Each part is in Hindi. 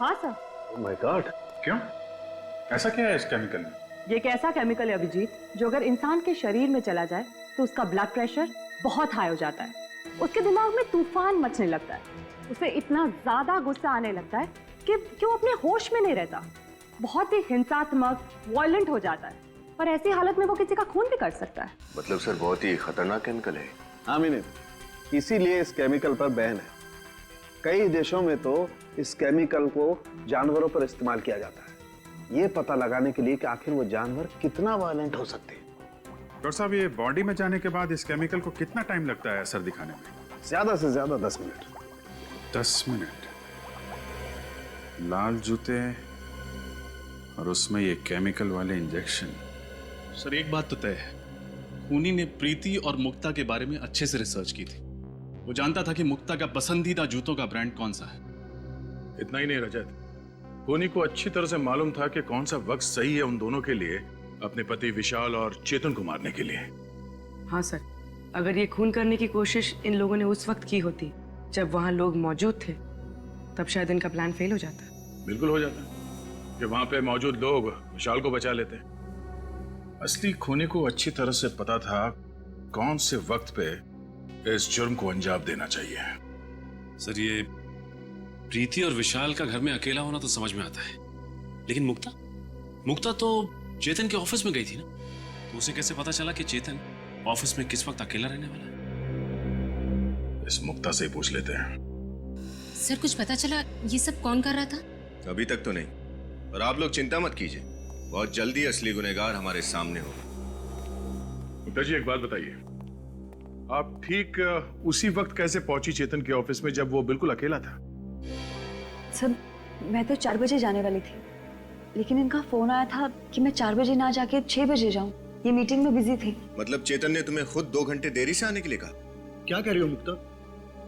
हाँ सर। ओह माय गॉड, क्यों? ऐसा क्या है इस केमिकल में? ये एक ऐसा केमिकल है अभिजीत जो अगर इंसान के शरीर में चला जाए तो उसका ब्लड प्रेशर बहुत हाई हो जाता है, उसके दिमाग में तूफान मचने लगता है, उसे इतना ज्यादा गुस्सा आने लगता है कि वो अपने होश में नहीं रहता, बहुत ही हिंसात्मक वायलेंट हो जाता है, और ऐसी हालत में वो किसी का खून भी कर सकता है। मतलब सर बहुत ही खतरनाक केमिकल है। हाँ मीनू, इसीलिए इस केमिकल पर बैन है। कई देशों में तो इस केमिकल को जानवरों पर इस्तेमाल किया जाता है, ये पता लगाने के लिए कि आखिर वो जानवर कितना वायलेंट हो सकते हैं। डॉक्टर साहब, ये बॉडी में जाने के बाद इस केमिकल को कितना टाइम लगता है असर दिखाने में? ज्यादा से ज्यादा 10 मिनट। 10 मिनट? लाल जूते और उसमें ये केमिकल वाले इंजेक्शन। सर एक बात तो तय है, खूनी ने प्रीति और मुक्ता के बारे में अच्छे से रिसर्च की थी। वो जानता था कि मुक्ता का पसंदीदा जूतों का ब्रांड कौन सा है। इतना ही नहीं रजत, खूनी को अच्छी तरह से मालूम था कि कौन सा वक्त सही है उन दोनों के लिए, अपने पति विशाल और चेतन को मारने के लिए। हाँ सर, अगर ये खून करने की कोशिश इन लोगों ने उस वक्त की होती जब वहां लोग मौजूद थे, तब शायद इनका प्लान फेल हो जाता। बिल्कुल हो जाता, कि वहां पे मौजूद लोग विशाल को बचा लेते। असली खूनी को अच्छी तरह से पता था कौन से वक्त पे इस जुर्म को अंजाम देना चाहिए। सर ये प्रीति और विशाल का घर में अकेला होना तो समझ में आता है, लेकिन मुक्ता तो चेतन के ऑफिस में गई थी ना, तो उसे कैसे पता चला कि चेतन ऑफिस में किस वक्त अकेला रहने वाला है? इस मुक्ता से ही पूछ लेते हैं। सर कुछ पता चला ये सब कौन कर रहा था? अभी तक तो नहीं, और आप लोग चिंता मत कीजिए, बहुत जल्दी असली गुनहगार हमारे सामने होगा। मुक्ता जी एक बात बताइए, आप ठीक उसी वक्त कैसे पहुंची चेतन के ऑफिस में जब वो बिल्कुल अकेला था? सर मैं तो 4 बजे जाने वाली थी, लेकिन इनका फोन आया था कि मैं 4 बजे ना जाके 6 बजे जाऊं, ये मीटिंग में बिजी थी। मतलब चेतन ने तुम्हें खुद 2 घंटे देरी से आने के लिए कहा? क्या कह रही हो मुक्ता?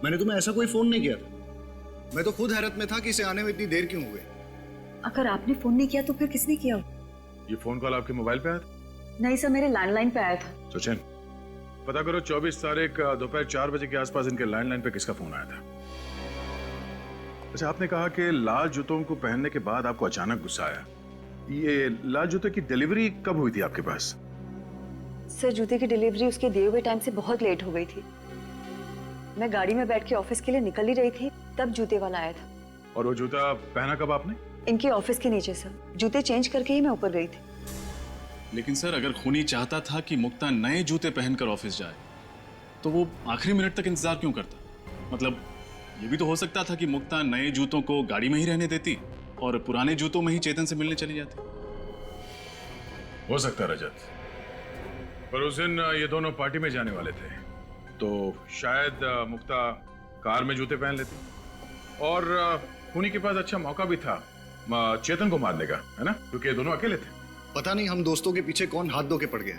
मैंने तुम्हें ऐसा कोई फोन नहीं किया था। मैं तो खुद हैरत में था कि इसे आने में इतनी देर क्यों हुई। अगर आपने फोन नहीं किया तो फिर किसने किया? ये फोन कॉल आपके मोबाइल पे आया था? नहीं सर, मेरे लैंडलाइन पे आया था। सचिन, पता करो 24 तारीख दोपहर 4 बजे के आसपास इनके लैंडलाइन पे किसका फोन आया था। अच्छा, आपने कहा कि लाल जूतों को पहनने के बाद आपको अचानक गुस्सा आया। ये लाल जूते की डिलीवरी कब हुई थी आपके पास? सर जूते की डिलीवरी उसके दिए हुए टाइम से बहुत लेट हो गई थी। मैं गाड़ी में बैठ के ऑफिस के लिए निकल ही रही थी, तब जूते वाला आया था। और वो जूता पहना कब आपने? इनके ऑफिस के नीचे सर, जूते चेंज करके ही मैं ऊपर गई थी। लेकिन सर अगर खूनी चाहता था कि मुक्ता नए जूते पहनकर ऑफिस जाए, तो वो आखिरी मिनट तक इंतजार क्यों करता? मतलब ये भी तो हो सकता था कि मुक्ता नए जूतों को गाड़ी में ही रहने देती और पुराने जूतों में ही चेतन से मिलने चली जाती। हो सकता रजत, पर उस दिन ये दोनों पार्टी में जाने वाले थे, तो शायद मुक्ता कार में जूते पहन लेती, और खूनी के पास अच्छा मौका भी था चेतन को मारने का, है ना, क्योंकि ये दोनों अकेले थे। पता नहीं हम दोस्तों के पीछे कौन हाथ धो के पड़ गया।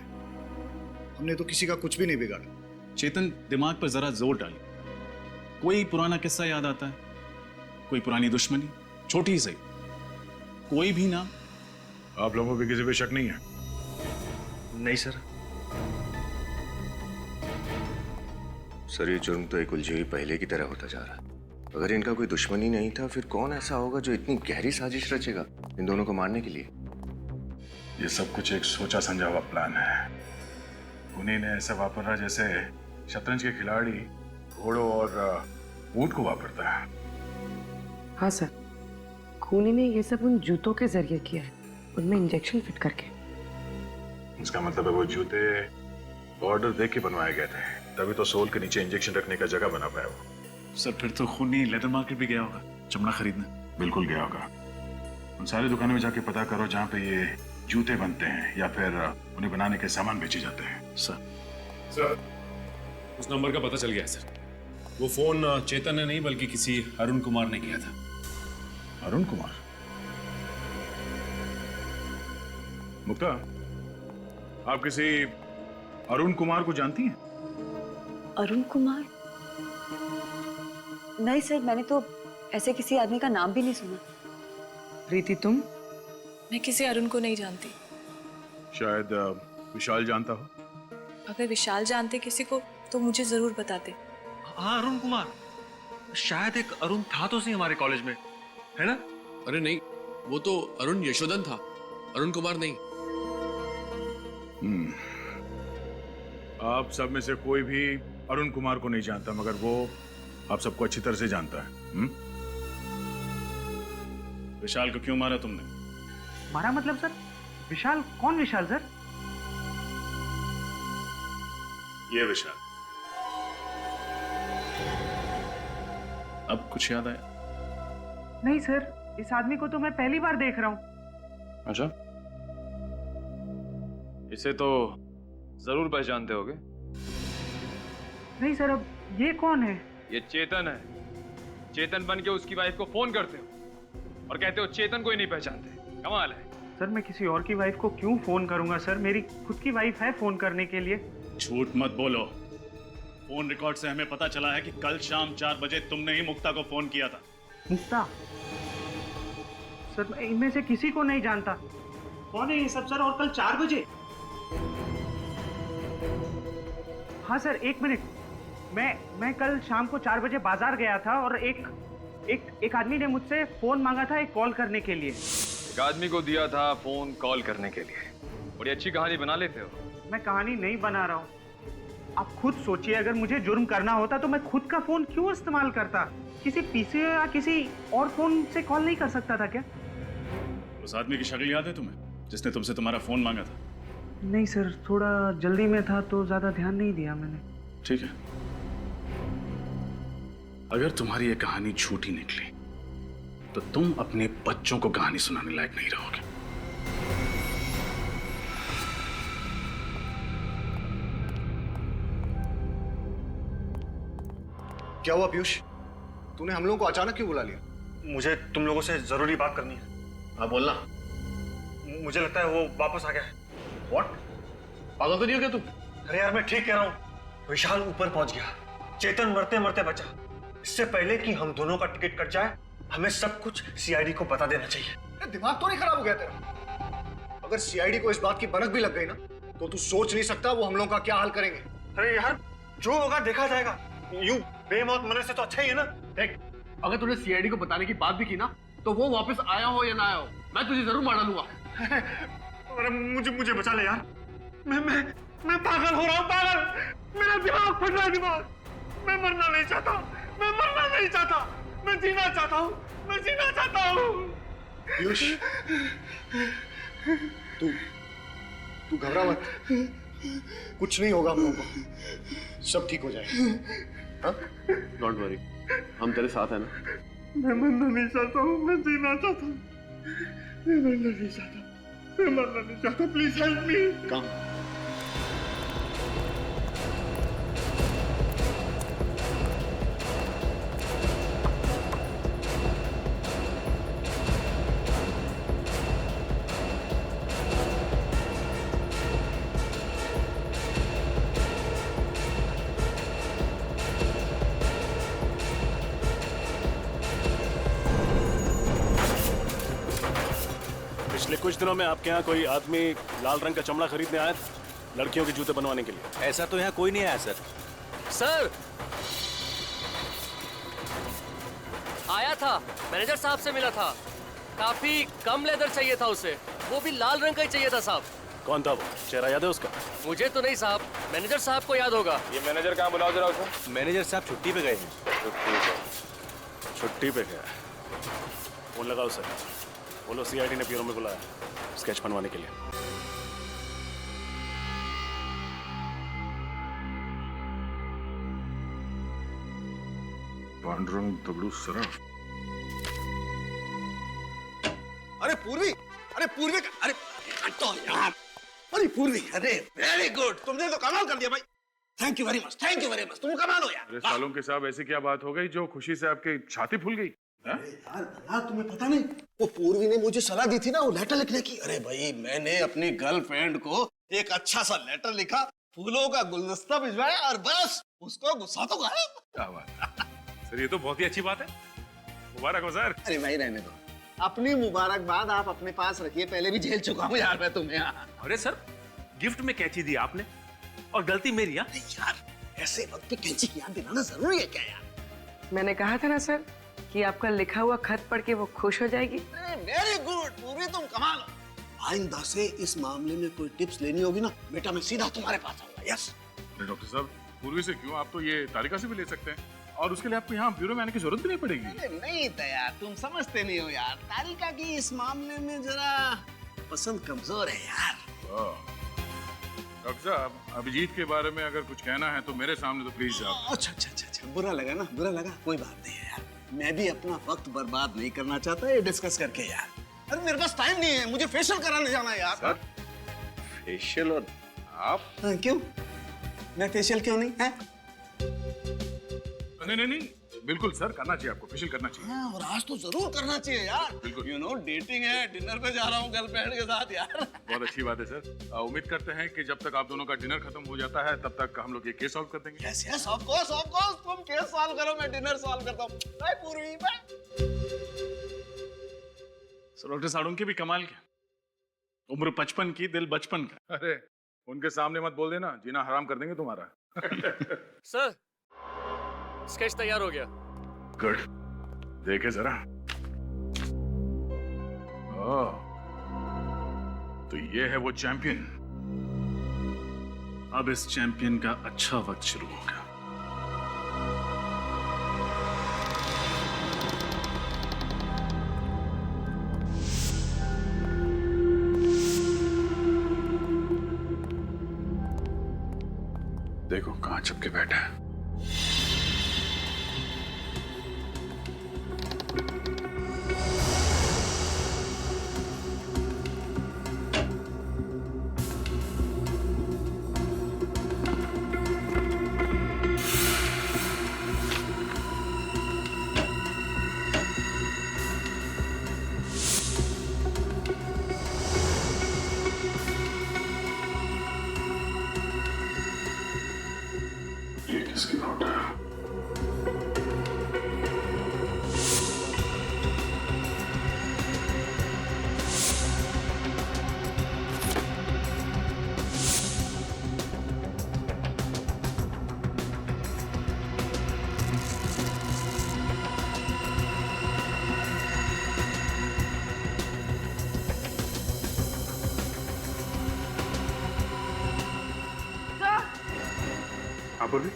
हमने तो किसी का कुछ भी नहीं बिगाड़ा। चेतन दिमाग पर जरा जोर डाली, कोई पुराना किस्सा याद आता है, कोई पुरानी दुश्मनी, छोटी ही सही, कोई भी नाम? आप लोगों को किसी पे शक नहीं है? नहीं सर। सर ये जुर्म तो एक उलझी हुई पहले की तरह होता जा रहा है। अगर इनका कोई दुश्मनी नहीं था, फिर कौन ऐसा होगा जो इतनी गहरी साजिश रचेगा इन दोनों को मारने के लिए? ये सब कुछ एक सोचा समझा हुआ प्लान है। खूनी ने ऐसा वापरा जैसे शतरंज के खिलाड़ी घोड़ों और ऊंट को वापरता है। हाँ सर, खूनी ने ये सब उन जूतों के जरिए किया है, उनमें इंजेक्शन फिट करके। इसका मतलब है वो जूते ऑर्डर देके बनवाए गए थे, तभी तो सोल के नीचे इंजेक्शन रखने का जगह बना पाया वो। सर फिर तो खूनी लेदर मार्केट भी गया होगा चमड़ा खरीदने। बिल्कुल गया होगा। उन सारी दुकानों में जाके पता करो जहाँ पे ये जूते बनते हैं या फिर उन्हें बनाने के सामान बेचे जाते हैं। सर उस नंबर का पता चल गया है सर। वो फोन चेतन ने नहीं बल्कि किसी अरुण कुमार ने किया था। अरुण कुमार? मुक्ता, आप किसी अरुण कुमार को जानती हैं? अरुण कुमार? नहीं सर, मैंने तो ऐसे किसी आदमी का नाम भी नहीं सुना। प्रीति तुम? मैं किसी अरुण को नहीं जानती। शायद विशाल जानता हो। अगर विशाल जानते किसी को तो मुझे जरूर बताते। हाँ अरुण कुमार, शायद एक अरुण था तो सही हमारे कॉलेज में, है ना? अरे नहीं, वो तो अरुण यशोधन था, अरुण कुमार नहीं। आप सब में से कोई भी अरुण कुमार को नहीं जानता, मगर वो आप सबको अच्छी तरह से जानता है। विशाल को क्यों मारा तुमने? मारा मतलब सर? विशाल? कौन विशाल सर? ये विशाल। अब कुछ याद आया? नहीं सर, इस आदमी को तो मैं पहली बार देख रहा हूँ। अच्छा, इसे तो जरूर पहचानते होगे। नहीं सर, अब ये कौन है? ये चेतन है। चेतन बन के उसकी वाइफ को फोन करते हो और कहते हो चेतन को ही नहीं पहचानते। कमाल है। सर मैं किसी और की वाइफ को क्यों फोन करूंगा सर? मेरी खुद की वाइफ है फोन करने के लिए। झूठ मत बोलो। फोन रिकॉर्ड से हमें पता चला है कि कल शाम 4 बजे तुमने ही मुक्ता को फोन किया था। मुक्ता? सर मैं इनमें से किसी को नहीं जानता। कौन है ये सब सर? और कल 4 बजे? हाँ सर, 1 मिनट। मैं कल शाम को 4 बजे बाजार गया था और एक आदमी ने मुझसे फोन मांगा था एक कॉल करने के लिए। एक आदमी को दिया था फोन कॉल करने के लिए। बड़ी अच्छी कहानी बना लेते हो। मैं कहानी नहीं बना रहा हूँ। आप खुद सोचिए, अगर मुझे जुर्म करना होता तो मैं खुद का फोन क्यों इस्तेमाल करता? किसी पीसी या किसी और फोन से कॉल नहीं कर सकता था क्या? उस आदमी की शक्ल याद है तुम्हें, जिसने तुमसे तुम्हारा फोन मांगा था? नहीं सर, थोड़ा जल्दी में था तो ज्यादा ध्यान नहीं दिया मैंने। ठीक है, अगर तुम्हारी ये कहानी झूठी निकली तो तुम अपने बच्चों को कहानी सुनाने लायक नहीं रहोगे। क्या हुआ पीयूष? तूने हम लोगों को अचानक क्यों बुला लिया? मुझे तुम लोगों से जरूरी बात करनी है। हाँ बोलना। मुझे लगता है वो वापस आ गया है। व्हाट? पागल तो नहीं हो गया तू? अरे यार मैं ठीक कह रहा हूँ। विशाल ऊपर पहुंच गया। चेतन मरते मरते बचा। इससे पहले कि हम दोनों का टिकट कट जाए, हमें सब कुछ सीआईडी को बता देना चाहिए। दिमाग तो नहीं खराब हो गया तेरा? अगर सीआईडी को इस बात की भनक भी लग गई ना, तो तू सोच नहीं सकता वो हम लोगों का क्या हाल करेंगे। अरे यार जो होगा देखा जाएगा। यूं बेमौत मरने से तो अच्छा ही है ना। देख, अगर तूने सीआईडी को बताने की बात भी की ना, तो वो वापस आया हो या ना आया हो, मैं तुझे जरूर मार डालूंगा। अरे मुझे बचा ले यार। मैं पागल हो रहा हूँ, पागल। मेरा दिमाग फट रहा है, दिमाग। मैं मरना नहीं चाहता। मैं जीना चाहता हूँ। पीयूष, तू घबरा मत। कुछ नहीं होगा हम लोगों को। सब ठीक हो जाएगा। डोंट वरी, हम तेरे साथ हैं ना। मैं मरना नहीं चाहता हूँ, मैं जीना चाहता हूँ। मैं मरना नहीं चाहता। Please help me. कम। पिछले कुछ दिनों में आपके यहाँ कोई आदमी लाल रंग का चमड़ा खरीदने आया था लड़कियों के जूते बनवाने के लिए? ऐसा तो यहाँ कोई नहीं आया सर। सर आया था, मैनेजर साहब से मिला था। काफी कम लेदर चाहिए था उसे, वो भी लाल रंग का ही चाहिए था साहब। कौन था वो? चेहरा याद है उसका? मुझे तो नहीं साहब, मैनेजर साहब को याद होगा। ये मैनेजर कहाँ? बुलाओ जरा उसे। मैनेजर साहब छुट्टी पे गए हैं। छुट्टी पे गया। फोन लगाओ उसे, बोलो सीआईडी ने ब्यूरो में बुलाया स्केच बनवाने के लिए। पांडुरंग दगड़ू सरा। अरे पूर्वी, अरे तो यार, अरे पूर्वी, अरे वेरी गुड, तुमने तो कमाल कर दिया भाई। थैंक यू वेरी मच, तुम कमाल हो यार। अरे सालों के साहब, ऐसी क्या बात हो गई जो खुशी से आपकी छाती फूल गई? यार तुम्हें पता नहीं, वो पूर्वी ने मुझे सलाह दी थी ना वो लेटर लिखने की। अरे भाई मैंने अपनी गर्लफ्रेंड को एक अच्छा सा लेटर लिखा, फूलों का गुलदस्ता भिजवाया और बस उसको गुस्सा तो गायब। क्या बात सर, ये तो बहुत ही अच्छी बात है। मुबारक हो सर। अरे भाई रहने दो, अपनी मुबारकबाद आप अपने पास रखिए, पहले भी झेल चुका हूँ यार मैं तुम्हें। अरे सर, गिफ्ट में कैंची दी आपने और गलती मेरी। यार ऐसे वक्त पे कैंची की याद दिलाना जरूरी है क्या यार? मैंने कहा था ना सर, कि आपका लिखा हुआ खत पढ़ के वो खुश हो जाएगी? वेरी गुड पूर्वी, तुम कमाल हो। आइंदा से इस मामले में कोई टिप्स लेनी होगी ना बेटा, मैं सीधा तुम्हारे पास आऊंगा। यस। अरे डॉक्टर साहब, पूर्वी से क्यों, आप तो ये तारिका से भी ले सकते हैं और उसके लिए आपको यहाँ ब्यूरो में आने की जरूरत भी नहीं पड़ेगी। अरे नहीं दया, तुम समझते नहीं हो यार, तारिका की इस मामले में जरा पसंद कमजोर है यार। डॉक्टर साहब, अभिजीत के बारे में अगर कुछ कहना है तो मेरे सामने तो प्लीज आप। अच्छा, बुरा लगा ना, बुरा लगा, कोई बात नहीं है यार, मैं भी अपना वक्त बर्बाद नहीं करना चाहता ये डिस्कस करके यार। अरे मेरे पास टाइम नहीं है, मुझे फेशियल कराने जाना है यार। सर, फेशियल और आप? हाँ, क्यों? मैं फेशियल क्यों नहीं है? नहीं, बिल्कुल सर, करना चाहिए आपको, फेशियल करना चाहिए। हाँ, और आज तो जरूर करना चाहिए यार। बिल्कुल। यू नो, डेटिंग है, डिनर पे जा रहा हूँ गर्लफ्रेंड के साथ यार। बहुत अच्छी बात है सर। उम्मीद करते हैं कि जब तक आप दोनों का डिनर खत्म हो जाता है तब तक हम लोग ये केस सॉल्व कर देंगे। यस यस, ऑफ कोर्स, तुम केस सॉल्व करो, मैं डिनर सॉल्व करता हूँ। बाय पूर्वी, बाय। सर, डॉक्टर साड़ुंकी भी कमाल के, उम्र 55 की, दिल बचपन का। अरे उनके सामने मत बोल देना, जीना हराम कर देंगे तुम्हारा। सर, स्केच तैयार हो गया। गुड, देखे जरा। ओह, तो ये है वो चैंपियन। अब इस चैंपियन का अच्छा वक्त शुरू होगा। देखो कहां चिपके बैठा है। किसकी नोट है? हाँ बोलिए।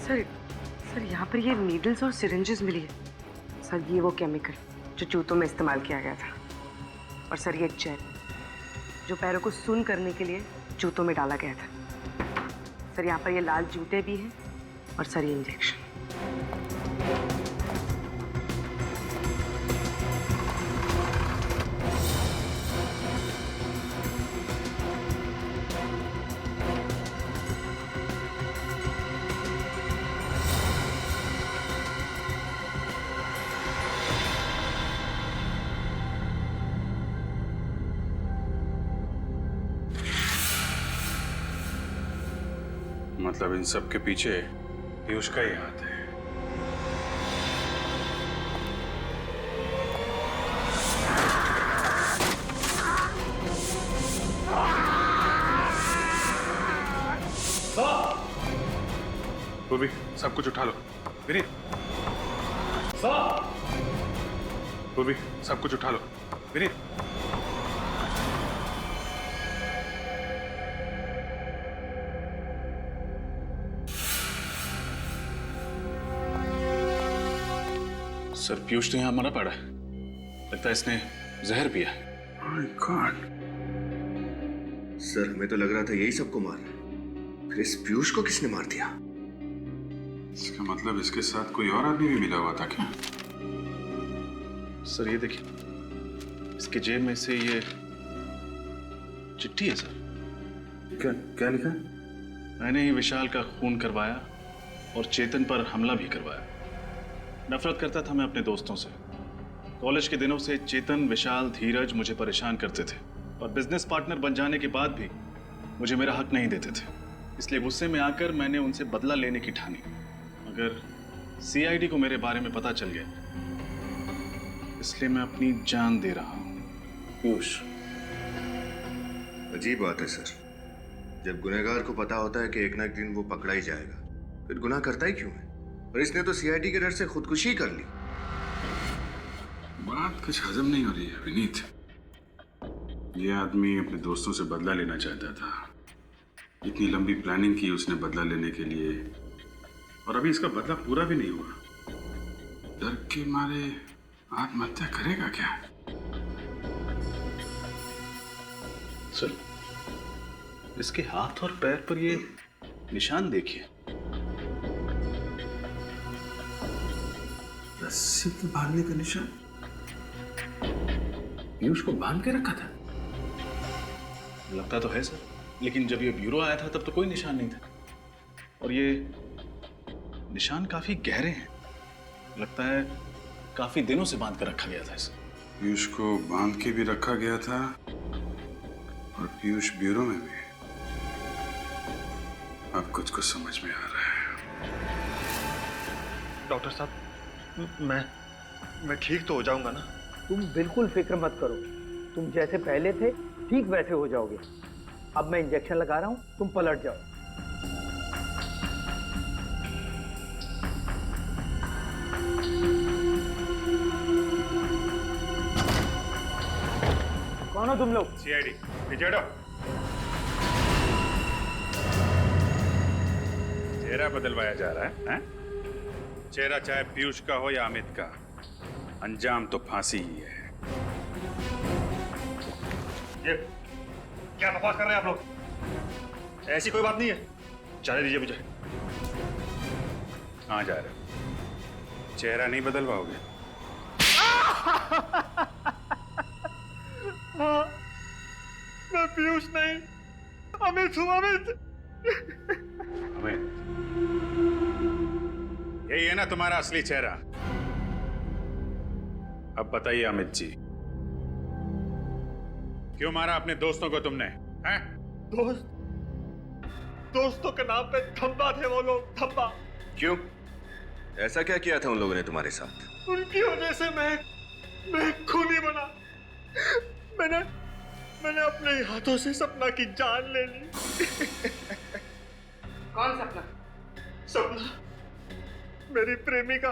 सर यहाँ पर ये नीडल्स और सिरिंजेस मिली है। सर ये वो केमिकल जो जूतों में इस्तेमाल किया गया था। और सर ये जेल जो पैरों को सुन्न करने के लिए जूतों में डाला गया था। सर यहाँ पर ये लाल जूते भी हैं और सर ये इंजेक्शन। मतलब इन सब के पीछे पीयूष का ही हाथ है। पूर्वी, सब कुछ उठा लो। विनीत, पूर्वी, सब कुछ उठा लो। विनीत, सर, पीयूष ने यहाँ मरा पड़ा है। लगता है इसने जहर पिया। My God। सर, हमें तो लग रहा था यही सबको मार रहा है। फिर इस पीयूष को किसने मार दिया? इसका मतलब इसके साथ कोई और आदमी भी मिला हुआ था क्या? सर ये देखिए, इसके जेब में से ये चिट्ठी है सर। क्या लिखा? मैंने ही विशाल का खून करवाया और चेतन पर हमला भी करवाया। नफरत करता था मैं अपने दोस्तों से। कॉलेज के दिनों से चेतन, विशाल, धीरज मुझे परेशान करते थे और बिजनेस पार्टनर बन जाने के बाद भी मुझे मेरा हक नहीं देते थे। इसलिए गुस्से में आकर मैंने उनसे बदला लेने की ठानी। अगर सीआईडी को मेरे बारे में पता चल गया, इसलिए मैं अपनी जान दे रहा हूं। पीयूष, अजीब बात है सर। जब गुनहगार को पता होता है कि एक ना एक दिन वो पकड़ा ही जाएगा, फिर गुनाह करता ही क्यों है? और इसने तो सीआईडी के डर से खुदकुशी ही कर ली। बात कुछ हजम नहीं हो रही है विनीत। ये आदमी अपने दोस्तों से बदला लेना चाहता था। इतनी लंबी प्लानिंग की उसने बदला लेने के लिए, और अभी इसका बदला पूरा भी नहीं हुआ। डर के मारे आत्महत्या करेगा क्या? सुन, इसके हाथ और पैर पर ये निशान देखिए। रस्सी के बांधने का निशान। पीयूष को बांध के रखा था। लगता तो है सर, लेकिन जब ये ब्यूरो आया था तब तो कोई निशान नहीं था। और ये निशान काफी गहरे हैं। लगता है काफी दिनों से बांध कर रखा गया था इसे। पीयूष को बांध के भी रखा गया था और पीयूष ब्यूरो में भी। अब कुछ समझ में आ रहा है। डॉक्टर साहब, मैं ठीक तो हो जाऊंगा ना? तुम बिल्कुल फिक्र मत करो। तुम जैसे पहले थे ठीक वैसे हो जाओगे। अब मैं इंजेक्शन लगा रहा हूं, तुम पलट जाओ। कौन हो तुम लोग? सीआईडी। पीछे हटो। चेहरा बदलवाया जा रहा है, हैं? चेहरा चाहे पीयूष का हो या अमित का, अंजाम तो फांसी ही है। ये क्या बकवास कर रहे हैं आप लोग? ऐसी कोई बात नहीं है। जाने दीजिए मुझे। कहाँ जा रहे हो? चेहरा नहीं बदलवाओगे? हाँ, मैं पीयूष नहीं, अमित हूँ। अमित। यही है ना तुम्हारा असली चेहरा? अब बताइए अमित जी, क्यों मारा अपने दोस्तों को तुमने? हैं? दोस्तों के नाम पे धब्बा थे वो लोग, धब्बा। क्यों? ऐसा क्या किया था उन लोगों ने तुम्हारे साथ? उनकी वजह से मैं खूनी बना। मैंने अपने ही हाथों से सपना की जान ले ली। कौन सपना? सपना मेरी प्रेमिका।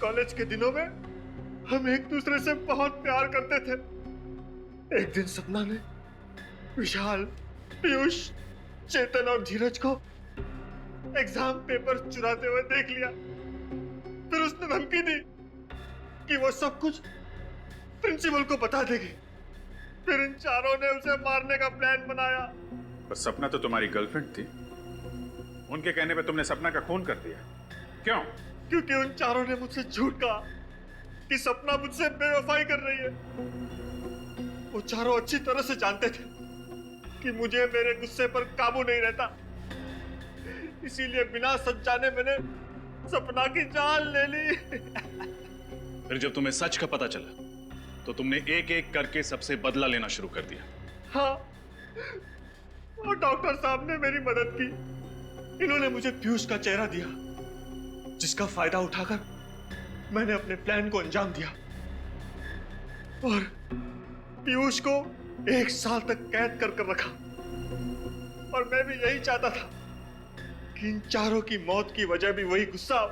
कॉलेज के दिनों में हम एक दूसरे से बहुत प्यार करते थे। एक दिन सपना ने विशाल, पीयूष, चेतन और धीरज को एग्जाम पेपर चुराते हुए देख लिया। फिर उसने धमकी दी कि वो सब कुछ प्रिंसिपल को बता देगी। फिर इन चारों ने उसे मारने का प्लान बनाया। पर सपना तो तुम्हारी गर्लफ्रेंड थी। उनके कहने पे तुमने सपना का खून कर दिया। क्यों? क्योंकि उन चारों ने मुझसे झूठ कहा कि सपना मुझसे बेवफाई कर रही है। वो चारों अच्छी तरह से जानते थे कि मुझे मेरे गुस्से पर काबू नहीं रहता। इसीलिए बिना सच जाने मैंने सपना की जान ले ली। फिर जब तुम्हें सच का पता चला तो तुमने एक एक करके सबसे बदला लेना शुरू कर दिया। हाँ, और डॉक्टर साहब ने मेरी मदद की। इन्होंने मुझे पीयूष का चेहरा दिया, जिसका फायदा उठाकर मैंने अपने प्लान को अंजाम दिया और पीयूष को 1 साल तक कैद कर रखा। और मैं भी यही चाहता था कि इन चारों की मौत की वजह भी वही गुस्सा हो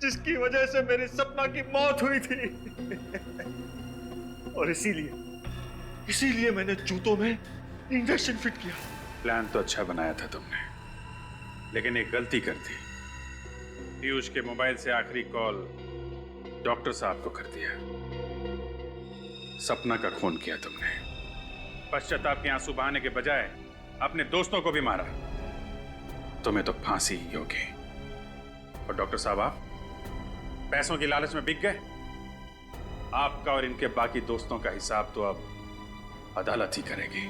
जिसकी वजह से मेरी सपना की मौत हुई थी। और इसीलिए मैंने जूतों में इंजेक्शन फिट किया। प्लान तो अच्छा बनाया था तुमने, लेकिन एक गलती कर दी। पीयूष के मोबाइल से आखिरी कॉल डॉक्टर साहब को कर दिया। सपना का खून किया तुमने। पश्चाताप के आंसू बहाने के बजाय अपने दोस्तों को भी मारा। तुम्हें तो फांसी ही होगी। और डॉक्टर साहब, आप पैसों की लालच में बिक गए। आपका और इनके बाकी दोस्तों का हिसाब तो अब अदालत ही करेगी।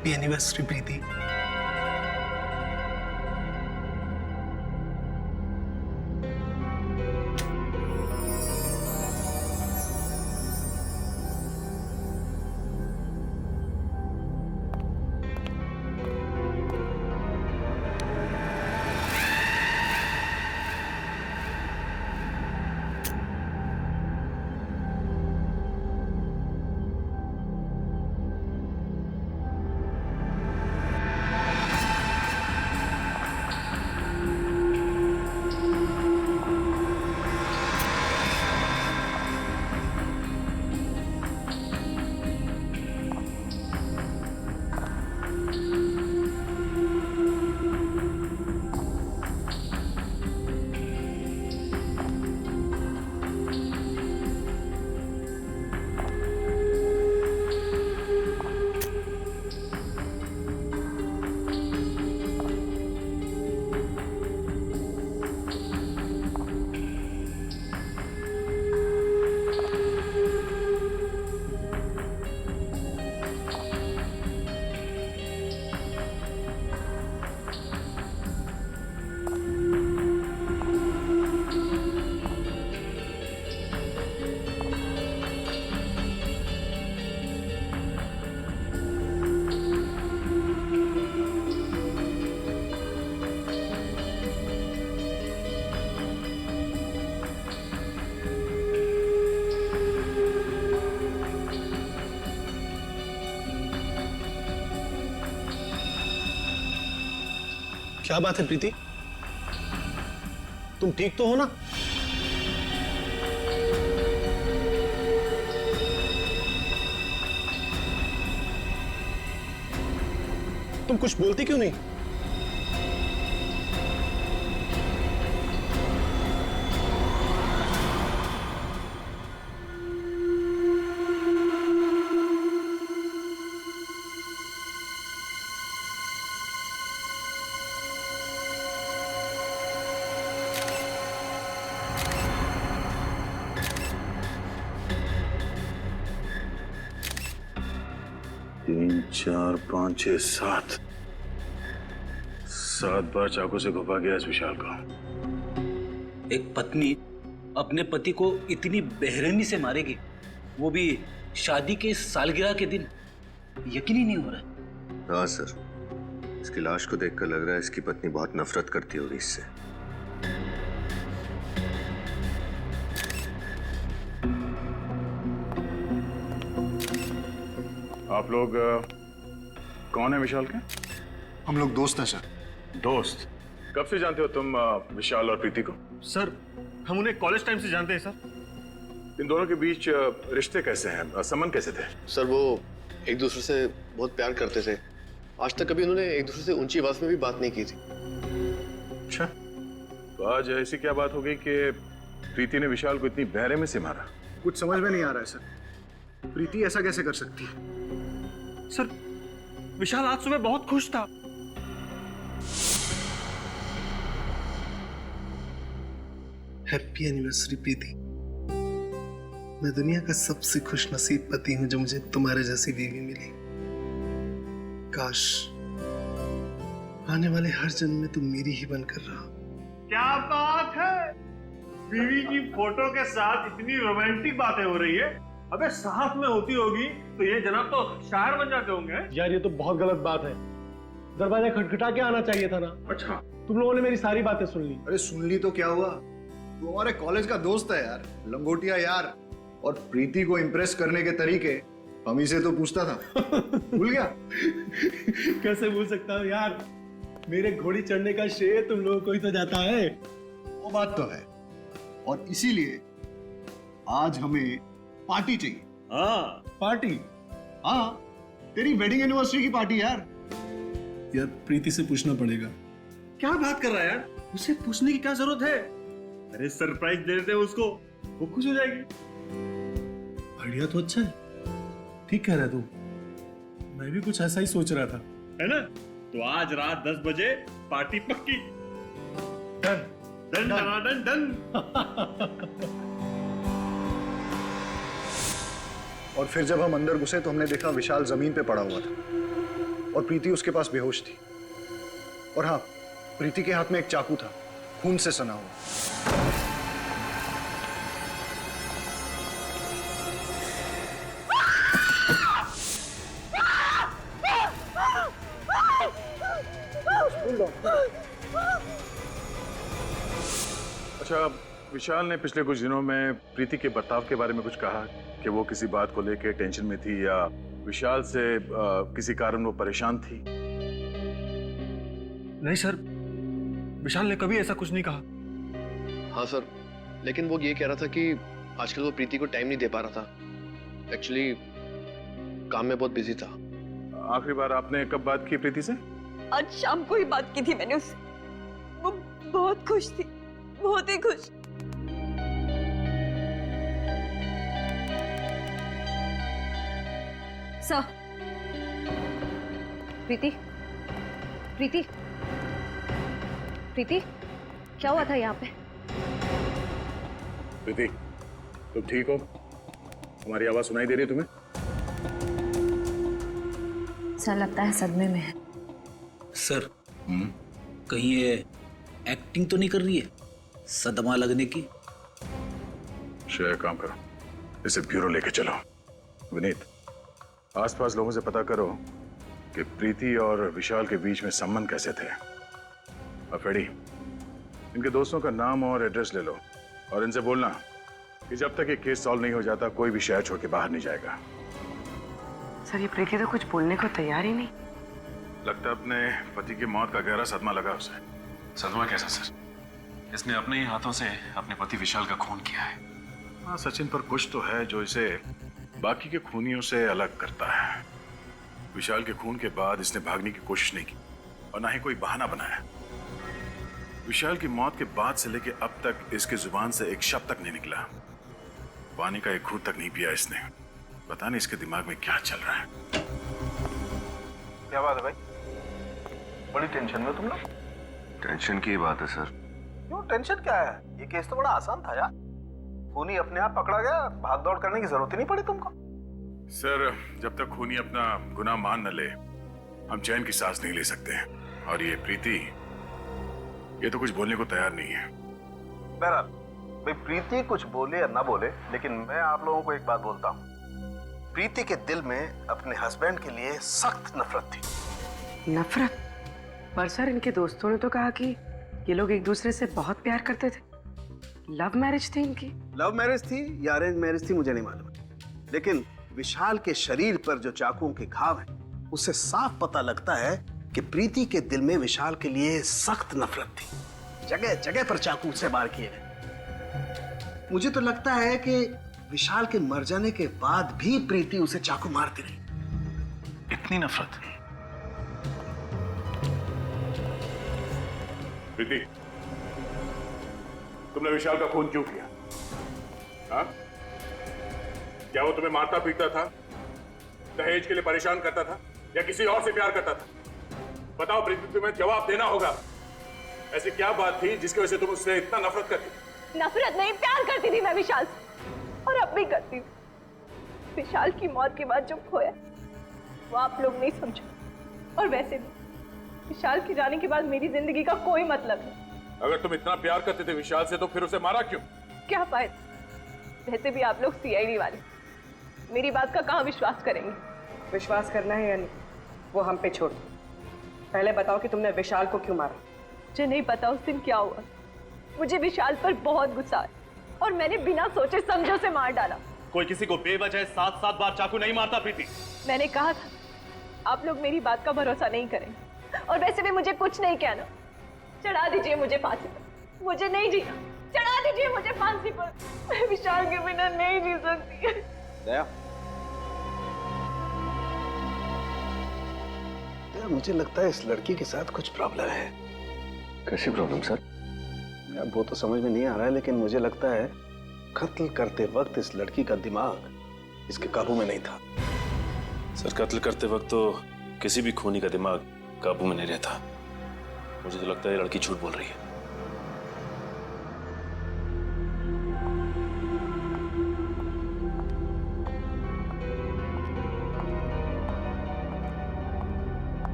हैप्पी एनिवर्सरी प्रीति। क्या बात है प्रीति, तुम ठीक तो हो ना? तुम कुछ बोलती क्यों नहीं? तीन, चार, पाँच, छह, सात। 7 बार चाकू से घुपा गया इस विशाल को। एक पत्नी अपने पति को इतनी बेरहमी से मारेगी, वो भी शादी के सालगिरह के दिन, यकीन ही नहीं हो रहा है। हाँ सर, इसकी लाश को देखकर लग रहा है इसकी पत्नी बहुत नफरत करती होगी इससे। आप लोग कौन है विशाल के? हम लोग दोस्त हैं सर। दोस्त? कब से जानते हो तुम विशाल और प्रीति को? सर हम उन्हें कॉलेज टाइम से जानते हैं सर। इन दोनों के बीच रिश्ते कैसे हैं, संबंध कैसे थे? सर वो एक दूसरे से बहुत प्यार करते थे। आज तक कभी उन्होंने एक दूसरे से ऊंची आवाज में भी बात नहीं की थी। अच्छा, तो आज ऐसी क्या बात हो गई कि प्रीति ने विशाल को इतनी बेरहमी से मारा? कुछ समझ में नहीं आ रहा है सर। प्रीति ऐसा कैसे कर सकती है? सर विशाल आज सुबह बहुत खुश था। हैप्पी एनिवर्सरी प्रीति। मैं दुनिया का सबसे खुश नसीब पति हूं जो मुझे तुम्हारे जैसी बीवी मिली। काश आने वाले हर जन्म में तुम मेरी ही बनकर रहो। क्या बात है, बीवी की फोटो के साथ इतनी रोमांटिक बातें हो रही है। अबे साथ में होती होगी तो ये जनाब तो शायर बन जाते होंगे। यार ये तो बहुत गलत बात है, दरवाजा खटखटा के आना चाहिए था ना। अच्छा, तुम लोगों ने मेरी सारी बातें सुन ली। अरे सुन ली तो क्या हुआ, तू हमारे कॉलेज का दोस्त है यार, लंगोटिया यार। और प्रीति को इम्प्रेस करने के तरीके हम ही से तो पूछता था। भूल गया? कैसे भूल सकता हूँ यार, मेरे घोड़ी चढ़ने का श्रेय तुम लोगों को ही तो जाता है। वो बात तो है, और इसीलिए आज हमें पार्टी चाहिए। हाँ पार्टी? हाँ, तेरी वेडिंग एनिवर्सरी की पार्टी यार। यार प्रीति से पूछना पड़ेगा। क्या बात कर रहा है यार, उसे पूछने की क्या जरूरत है? अरे सरप्राइज दे देते हैं उसको, वो खुश हो जाएगी। आइडिया तो अच्छा है, ठीक कह रहा है तू। मैं भी कुछ ऐसा ही सोच रहा था, है ना? तो आज रात 10 बजे पार्टी पक्की। Done done done done. और फिर जब हम अंदर घुसे तो हमने देखा विशाल जमीन पे पड़ा हुआ था। और प्रीति उसके पास बेहोश थी। और हाँ, प्रीति के हाथ में एक चाकू था, खून से सना हुआ। अच्छा, विशाल ने पिछले कुछ दिनों में प्रीति के बर्ताव के बारे में कुछ कहा कि वो किसी बात को लेकर टेंशन में थी या विशाल से किसी कारण वो परेशान थी? नहीं सर, विशाल ने कभी ऐसा कुछ नहीं कहा। हाँ सर, लेकिन वो ये कह रहा था कि आजकल वो प्रीति को टाइम नहीं दे पा रहा था। एक्चुअली काम में बहुत बिजी था। आखिरी बार आपने कब बात की प्रीति से? आज शाम को ही बात की थी मैंने उससे। वो बहुत खुश थी, बहुत ही खुश। सर, प्रीति, प्रीति, प्रीति, क्या हुआ था यहाँ पे? प्रीति, तुम ठीक हो? हमारी आवाज सुनाई दे रही है तुम्हें? सर लगता है सदमे में है। सर, कहीं ये एक्टिंग तो नहीं कर रही है सदमा लगने की? श्रेया, काम करो, इसे ब्यूरो लेके चलो। विनीत, आसपास लोगों से पता करो कि प्रीति और विशाल के बीच में संबंध कैसे थे। अफेडी, इनके दोस्तों का नाम और एड्रेस ले लो और इनसे बोलना कि जब तक ये केस सॉल्व नहीं हो जाता कोई भी शहर छोड़ के बाहर नहीं जाएगा। सर, ये प्रीति तो कुछ बोलने को तैयार ही नहीं। लगता है अपने पति की मौत का गहरा सदमा लगा उसे। सदमा कैसा सर? इसने अपने ही हाथों से अपने पति विशाल का खून किया है। हाँ, सचिन, पर कुछ तो है जो इसे बाकी के खूनियों से अलग करता है। विशाल के खून के बाद इसने भागने की कोशिश नहीं की और ना ही कोई बहाना बनाया। विशाल की मौत के बाद से लेके अब तक इसकी जुबान से एक शब्द तक नहीं निकला। पानी का एक घूंट तक नहीं पिया इसने। पता नहीं इसके दिमाग में क्या चल रहा है। क्या बात है भाई? बड़ी टेंशन में तुम लोग? टेंशन की बात है सर। क्यों टेंशन क्या है? ये केस तो बड़ा आसान था यार। खूनी अपने आप पकड़ा गया, भाग दौड़ करने की जरूरत ही नहीं पड़ी तुमको। सर, जब तक खूनी अपना गुनाह मान न ले हम चैन की सांस नहीं ले सकते। और ये प्रीति, ये तो कुछ बोलने को तैयार नहीं है। बहरहाल भाई, प्रीति कुछ बोले या ना बोले, लेकिन मैं आप लोगों को एक बात बोलता हूँ। प्रीति के दिल में अपने हस्बैंड के लिए सख्त नफरत थी। नफरत? पर सर, इनके दोस्तों ने तो कहा कि ये लोग एक दूसरे से बहुत प्यार करते थे। लव मैरिज थी इनकी। लव मैरिज थी या अरेंज मैरिज थी मुझे नहीं मालूम, लेकिन विशाल के शरीर पर जो चाकुओं के घाव हैं, उससे साफ पता लगता है कि प्रीति के दिल में विशाल के लिए सख्त नफरत थी। जगह जगह पर चाकू से वार किए गए। मुझे तो लगता है कि विशाल के मर जाने के बाद भी प्रीति उसे चाकू मारती रही। इतनी नफरत? प्रीति, तुमने विशाल का खून क्यों किया? हाँ? क्या वो तुम्हें मारता पीटता था, दहेज के लिए परेशान करता था, या किसी और से प्यार करता था? बताओ प्रीति, तुम्हें जवाब देना होगा। ऐसी क्या बात थी जिसकी वजह से तुम उससे इतना नफरत करती? नफरत नहीं, प्यार करती थी मैं विशाल से, और अब भी करती हूँ। विशाल की मौत के बाद जो खोया वो आप लोग नहीं समझो। और वैसे भी विशाल के जाने के बाद मेरी जिंदगी का कोई मतलब नहीं। अगर तुम इतना प्यार करते थे विशाल से तो फिर उसे मारा क्यों? क्या फायदा? वैसे भी आप लोग सीआईडी वाले मेरी बात का कहाँ विश्वास करेंगे? विश्वास करना है या नहीं, वो हम पे छोड़ दो। पहले बताओ कि तुमने विशाल को क्यों मारा? मुझे नहीं पता उस दिन क्या हुआ। मुझे विशाल पर बहुत गुस्सा है और मैंने बिना सोचे समझे उसे मार डाला। कोई किसी को बेवजह 7-7 बार चाकू नहीं मारता प्रीति। मैंने कहा था आप लोग मेरी बात का भरोसा नहीं करेंगे, और वैसे भी मुझे कुछ नहीं कहना। चढ़ा दीजिए मुझे फांसी पर, मुझे नहीं जीना। चढ़ा दीजिए मुझे फांसी पर, मैं विशाल के बिना नहीं जी सकती। दया, मुझे लगता है इस लड़की के साथ कुछ प्रॉब्लम है। कैसी प्रॉब्लम सर? यार वो तो समझ में नहीं आ रहा है, लेकिन मुझे लगता है कत्ल करते वक्त इस लड़की का दिमाग इसके काबू में नहीं था। सर, कत्ल करते वक्त तो किसी भी खूनी का दिमाग काबू में नहीं रहता। मुझे तो लगता है ये लड़की झूठ बोल रही है।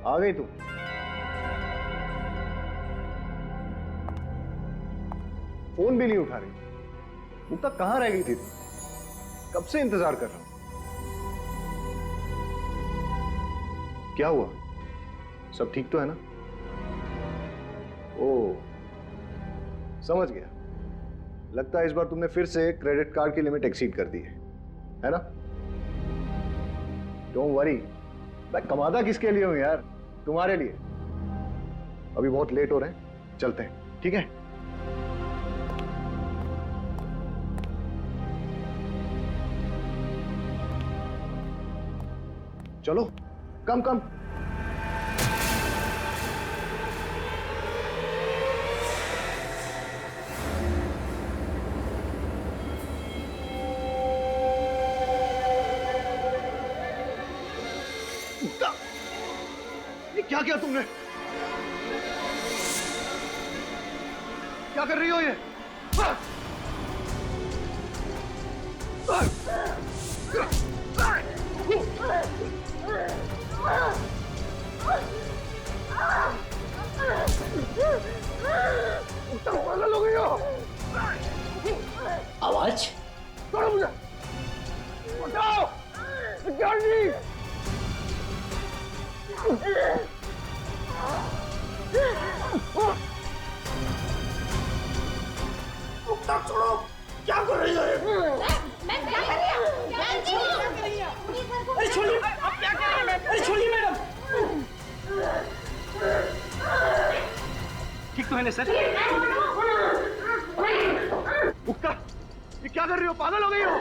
आ गई तू? फोन भी नहीं उठा रही। मुक्ता कहाँ रह गई थी तू? कब से इंतजार कर रहा हूं। क्या हुआ? सब ठीक तो है ना? ओह, समझ गया। लगता है इस बार तुमने फिर से क्रेडिट कार्ड की लिमिट एक्सीड कर दी है ना? डोंट वरी, मैं कमादा किसके लिए हूं यार? तुम्हारे लिए। अभी बहुत लेट हो रहे हैं, चलते हैं, ठीक है? चलो, कम कम। ये क्या किया तुमने? क्या कर रही हो ये? पागल हो गई हो? आवाज छोड़ो मुझे! उठाओ! सिक्योरिटी! मुक्ता छोड़ो! क्या कर रही हो ये? मैं क्या कर रही हूँ? अरे छोड़िए! आप क्या कर रही हैं? अरे छोड़िए मैडम! ठीक तो है ना सर? मुक्ता, ये क्या कर रही हो? पागल हो गई हो?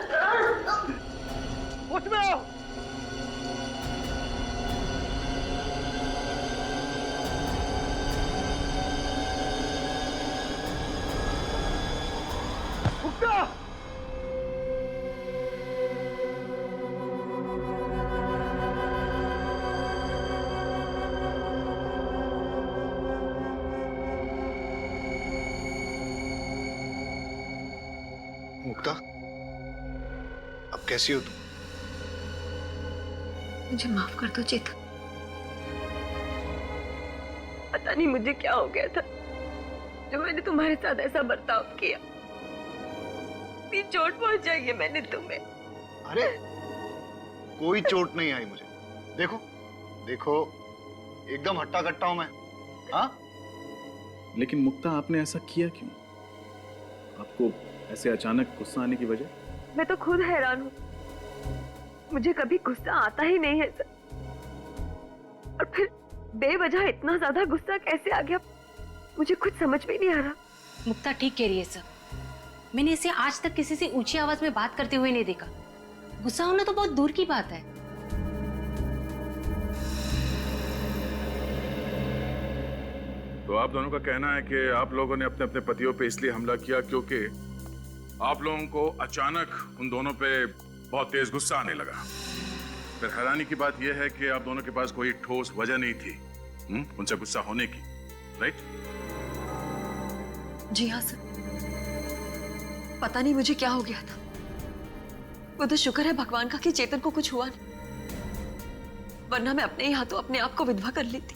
होश में आओ! मुक्ता! मुक्ता, अब कैसी हो तुम? मुझे माफ कर दो चेतन। पता नहीं मुझे क्या हो गया था जो मैंने तुम्हारे साथ ऐसा बर्ताव किया। इतनी चोट पहुंचाई है मैंने तुम्हें। अरे कोई चोट नहीं आई मुझे। देखो देखो, एकदम हट्टा कट्टा हूं मैं। हाँ, लेकिन मुक्ता आपने ऐसा किया क्यों? आपको ऐसे अचानक गुस्सा आने की वजह? मैं तो खुद हैरान हूँ, मुझे कभी गुस्सा आता ही नहीं है सर। और फिर बेवजह इतना ज्यादा गुस्सा कैसे आ गया मुझे कुछ समझ में नहीं आ रहा। मुक्ता ठीक कह रही है सर, मैंने इसे आज तक किसी से ऊंची आवाज में बात करते हुए नहीं देखा। गुस्सा होना तो बहुत दूर की बात है। तो आप दोनों का कहना है कि आप लोगों ने अपने अपने पतियों पे इसलिए हमला किया क्योंकि आप लोगों को अचानक उन दोनों पे बहुत तेज गुस्सा आने लगा। फिर हैरानी की बात यह है कि आप दोनों के पास कोई ठोस वजह नहीं थी उनसे गुस्सा होने की, राइट? जी हाँ सर, पता नहीं मुझे क्या हो गया था। वो तो शुक्र है भगवान का कि चेतन को कुछ हुआ नहीं, वरना मैं अपने ही हाथों अपने आप को विधवा कर लेती।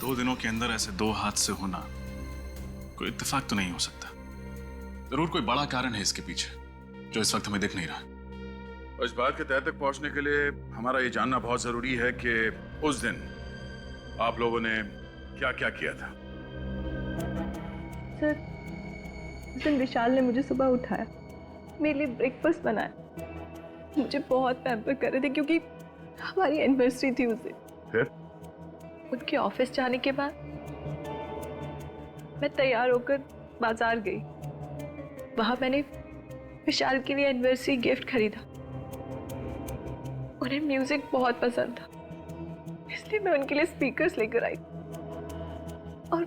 2 दिनों के अंदर ऐसे 2 हादसे होना कोई इत्तेफाक तो नहीं हो सकता। जरूर कोई बड़ा कारण है इसके पीछे जो इस वक्त हमें दिख नहीं रहा। और इस बात के तह तक पहुंचने के लिए हमारा ये जानना बहुत जरूरी है कि उस दिन आप लोगों ने क्या क्या किया था। सर, उस दिन विशाल ने मुझे सुबह उठाया, मेरे लिए ब्रेकफास्ट बनाया, मुझे बहुत पैम्पर कर रहे थे क्योंकि हमारी एनिवर्सरी थी उस दिन। फिर उनके ऑफिस जाने के बाद मैं तैयार होकर बाजार गई। वहां मैंने विशाल के लिए एनिवर्सरी गिफ्ट खरीदा। उन्हें म्यूजिक बहुत पसंद था, इसलिए मैं उनके लिए स्पीकर्स लेकर आई और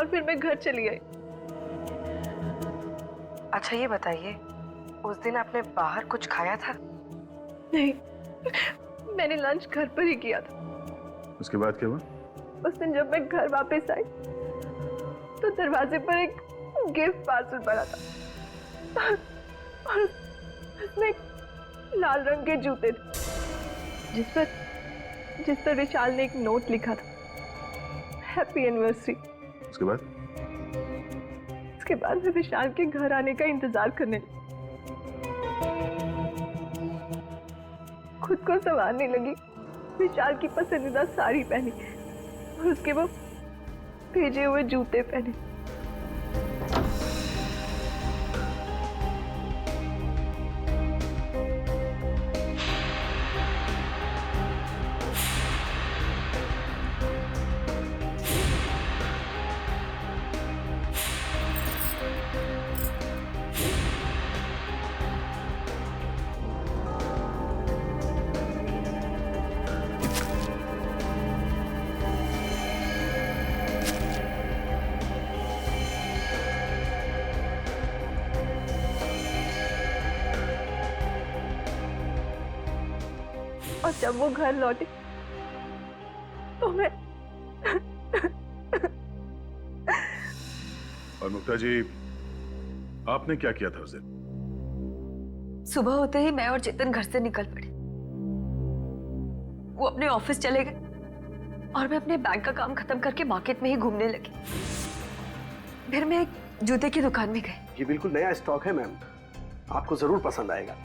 फिर मैं घर चली आई। अच्छा ये बताइए, उस दिन आपने बाहर कुछ खाया था? नहीं, मैंने लंच घर पर ही किया था। उसके बाद क्या हुआ? उस दिन जब मैं घर वापस आई तो दरवाजे पर एक गिफ्ट पार्सल पड़ा था और उसमें लाल रंग के जूते थे जिस पर जिस पर विशाल ने एक नोट लिखा था, हैप्पी एनिवर्सरी। उसके बाद मैं विशाल के घर आने का इंतजार करने लगी। खुद को संवारने लगी, विशाल की पसंदीदा साड़ी पहनी और उसके वो भेजे हुए जूते पहने। और जब वो घर लौटे तो मैं और मुक्ता जी, आपने क्या किया था उस दिन? सुबह होते ही मैं और चेतन घर से निकल पड़े। वो अपने ऑफिस चले गए और मैं अपने बैंक का काम खत्म करके मार्केट में ही घूमने लगी। फिर मैं एक जूते की दुकान में गई। ये बिल्कुल नया स्टॉक है मैम, आपको जरूर पसंद आएगा।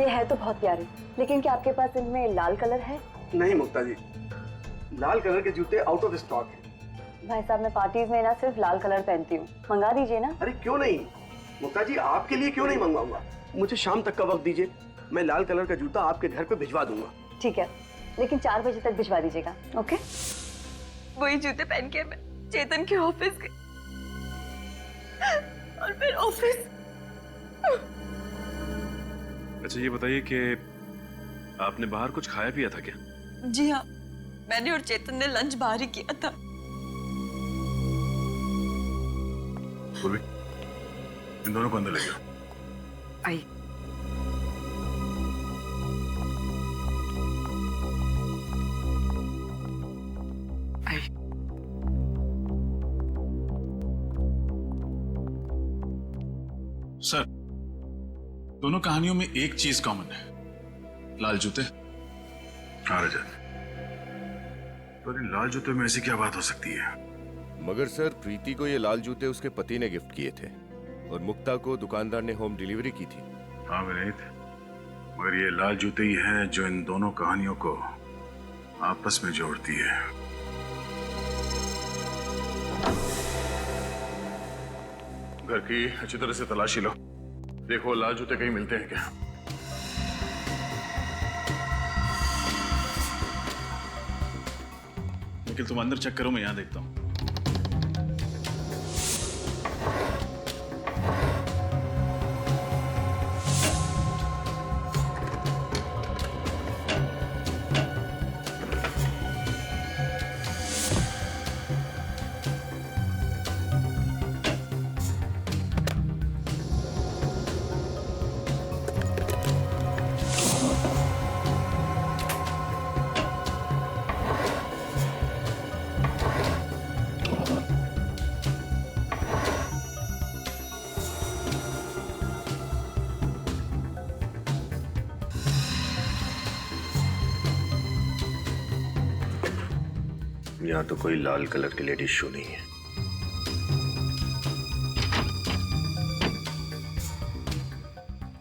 ये है तो बहुत प्यारे, लेकिन क्या आपके पास इनमें लाल कलर है? नहीं मुक्ता जी, लाल कलर के जूते आउट ऑफ स्टॉक है। भाई साहब, मैं पार्टीज में ना सिर्फ लाल कलर पहनती हूँ, मंगा दीजिए ना। अरे क्यों नहीं मुक्ता जी, आपके लिए क्यों नहीं मंगवाऊंगा। मुझे शाम तक का वक्त दीजिए, मैं लाल कलर का जूता आपके घर पे भिजवा दूंगा। ठीक है, लेकिन 4 बजे तक भिजवा दीजिएगा। ओके? वही जूते पहन के मैं चेतन के ऑफिस गई और फिर ऑफिस। अच्छा ये बताइए कि आपने बाहर कुछ खाया पिया था क्या? जी हाँ, मैंने और चेतन ने लंच बाहर ही किया था। पूर्वी, इन दोनों को अंदर ले जाओ। आई। सर, दोनों कहानियों में एक चीज कॉमन है, लाल जूते। हाँ रजत, पर इन लाल जूते में ऐसी क्या बात हो सकती है? मगर सर, प्रीति को ये लाल जूते उसके पति ने गिफ्ट किए थे और मुक्ता को दुकानदार ने होम डिलीवरी की थी। हाँ विनीत, मगर ये लाल जूते ही हैं जो इन दोनों कहानियों को आपस में जोड़ती है। घर की अच्छी तरह से तलाशी लो, देखो लाल जूते कहीं मिलते हैं क्या। निखिल तुम अंदर चेक करो, मैं यहां देखता हूं। यहाँ तो कोई लाल कलर के लेडीज शू नहीं है।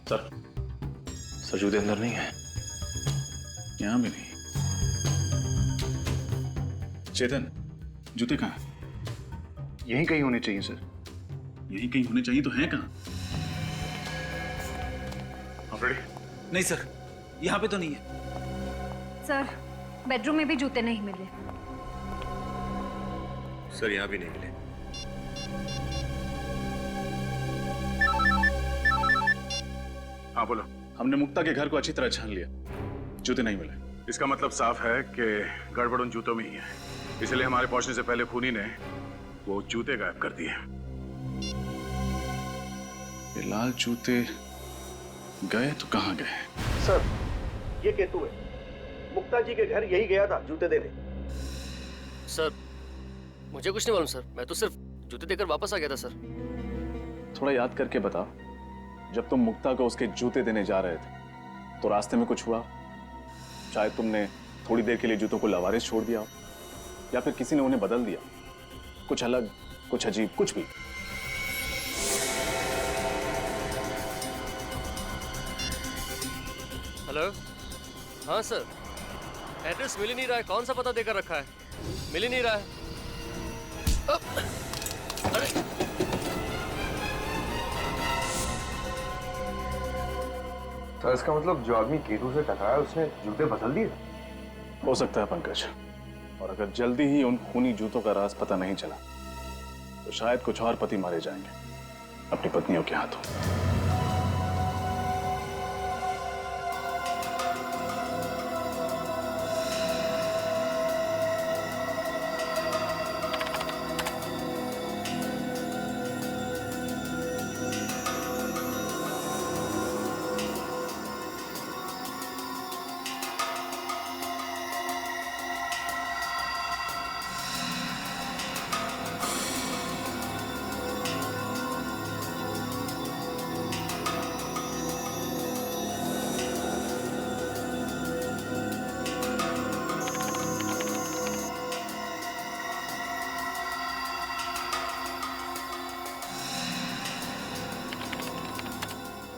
सर जूते अंदर नहीं है। यहाँ भी नहीं। चेतन, जूते कहाँ हैं? यहीं कहीं होने चाहिए सर। यहीं कहीं होने चाहिए तो हैं कहाँ? रेडी? नहीं सर, यहाँ पे तो नहीं है। सर, बेडरूम में भी जूते नहीं मिले। सर यहाँ भी नहीं मिले। हाँ बोलो। हमने मुक्ता के घर को अच्छी तरह छान लिया, जूते नहीं मिले। इसका मतलब साफ है कि गड़बड़ उन जूतों में ही है, इसलिए हमारे पहुंचने से पहले खूनी ने वो जूते गायब कर दिए। ये लाल जूते गए तो कहाँ गए? सर, ये केतु है, मुक्ता जी के घर यही गया था जूते देने। सर मुझे कुछ नहीं मालूम सर, मैं तो सिर्फ जूते देकर वापस आ गया था सर। थोड़ा याद करके बताओ, जब तुम मुक्ता को उसके जूते देने जा रहे थे तो रास्ते में कुछ हुआ, शायद तुमने थोड़ी देर के लिए जूतों को लवारिस छोड़ दिया हो, या फिर किसी ने उन्हें बदल दिया, कुछ अलग, कुछ अजीब, कुछ भी। हेलो, हाँ सर, एड्रेस मिल ही नहीं रहा है। कौन सा पता देकर रखा है? मिल ही नहीं रहा है। अरे तो इसका मतलब जो आदमी केतु से टकराया उसने जूते बदल दिए? हो सकता है पंकज, और अगर जल्दी ही उन खूनी जूतों का राज पता नहीं चला तो शायद कुछ और पति मारे जाएंगे अपनी पत्नियों के हाथों।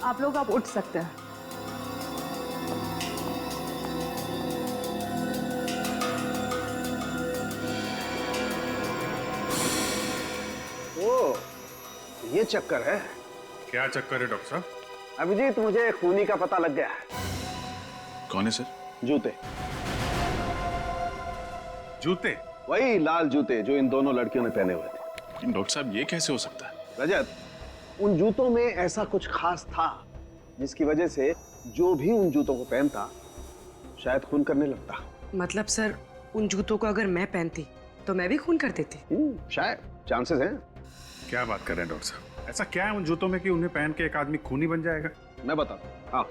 आप लोग अब उठ सकते हैं। ओ, ये चक्कर है। क्या चक्कर है डॉक्टर साहब? अभिजीत, मुझे खूनी का पता लग गया है। कौन है सर? जूते। जूते? वही लाल जूते जो इन दोनों लड़कियों ने पहने हुए थे। डॉक्टर साहब, ये कैसे हो सकता है? रजत, उन जूतों में ऐसा कुछ खास था जिसकी वजह से जो भी उन जूतों को पहनता शायद खून करने लगता। मतलब सर, उन जूतों को अगर मैं पहनती तो मैं भी खून कर देती? शायद, चांसेस हैं। क्या बात कर रहे हैं डॉक्टर साहब? ऐसा क्या है उन जूतों में कि उन्हें पहन के एक आदमी खूनी बन जाएगा? मैं बताता हूँ। हाँ,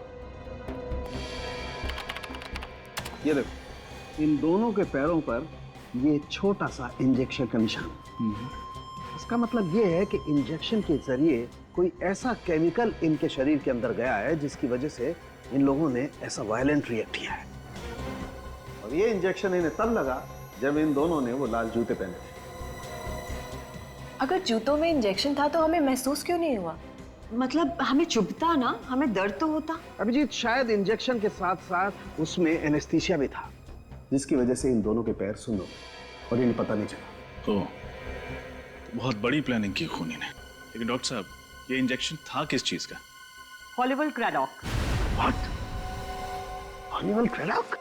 ये देखो, इन दोनों के पैरों पर ये छोटा सा इंजेक्शन का निशान। इसका मतलब ये है कि इंजेक्शन के जरिए कोई ऐसा केमिकल इनके शरीर के अंदर गया है जिसकी वजह से इन लोगों ने ऐसा वायलेंट रिएक्ट किया है। और ये इंजेक्शन इन्हें तब लगा जब इन दोनों ने वो लाल जूते पहने थे। अगर जूतों में इंजेक्शन था तो हमें महसूस क्यों नहीं हुआ? मतलब हमें चुभता ना, हमें दर्द तो होता। अभिजीत, शायद इंजेक्शन के साथ साथ उसमें एनेस्थीसिया भी था जिसकी वजह से इन दोनों के पैर सुन्न हो गए और इन्हें पता नहीं चला। तो बहुत बड़ी प्लानिंग की खूनी ने। लेकिन डॉक्टर साहब, ये इंजेक्शन था किस चीज का? हॉलीवुड क्रैडॉक। व्हाट? हॉलीवुड क्रैडॉक?